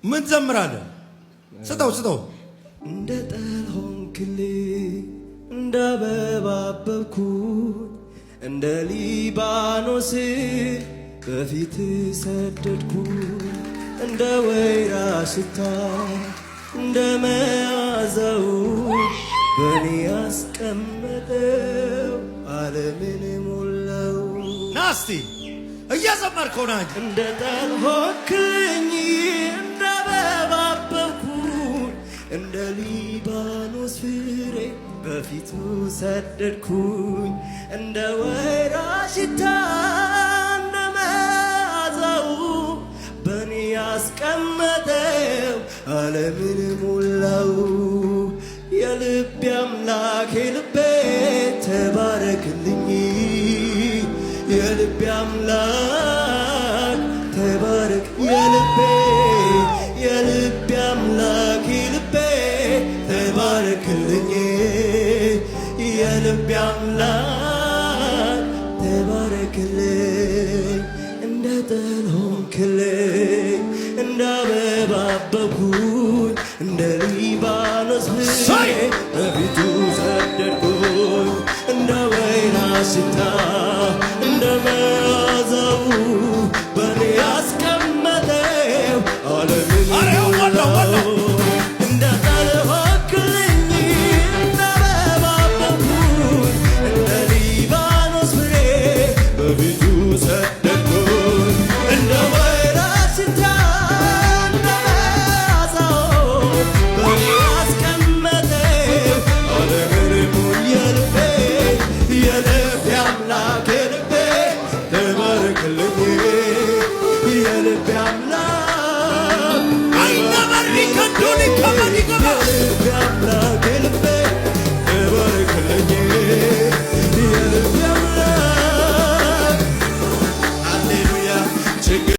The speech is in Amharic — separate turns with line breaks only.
ምን ዘምራለህ? ስጠው
እንደ ጠል ሆንክልኝ እንደ አበባ አበብኩኝ እንደ ሊባኖስ በፊት ሰደድኩኝ እንደ ወይራ ሽታ እንደ መዓዛው በኔ ያስቀመጠው ዓለምን ሞላው።
ናስቲ እያዘመርከው ና
እንደ ጠል ሆንክልኝ እንደ አበባ አበብኩኝ እንደ ሊባኖስ ፍሬ በፊቱ ሰደድኩኝ እንደ ወይራ ሽታ እንደ መዓዛው በኔ ያስቀመጠው ዓለምን ሞላው። የልቤ አምላክ የልቤ ተባረክልኝ የልቤ አምላክ ተባረክ የልቤ አምላክ የልቤ ተባረክልኝ የልቤ አምላክ ተባረክልኝ እንደ ጠል ሆንክልኝ እንደ አበባ አበብኩኝ እንደ ሊባኖስ ፍሬ በፊቱ ሰደድኩኝ እንደ ወይራ ሽታ እንደ መዓዛው በኔ ያስቀመጠው ዓለምን ሞላው። እንደ ጠል ሆንክልኝ እንደ አበባ አበብኩኝ እንደ ሊባኖስ ፍሬ በፊቱ ሰደድኩኝ እንደ ወይራ ሽታ እንደ መዓዛው በኔ ያስቀመጠው ዓለምን የልቤ አምላክ የልቤ ተባረክልኝ የልቤ አምላክ
አይነበር ሊከዱን ከመዲገባ
የልቤ አምላክ የልቤ ተባረክልኝ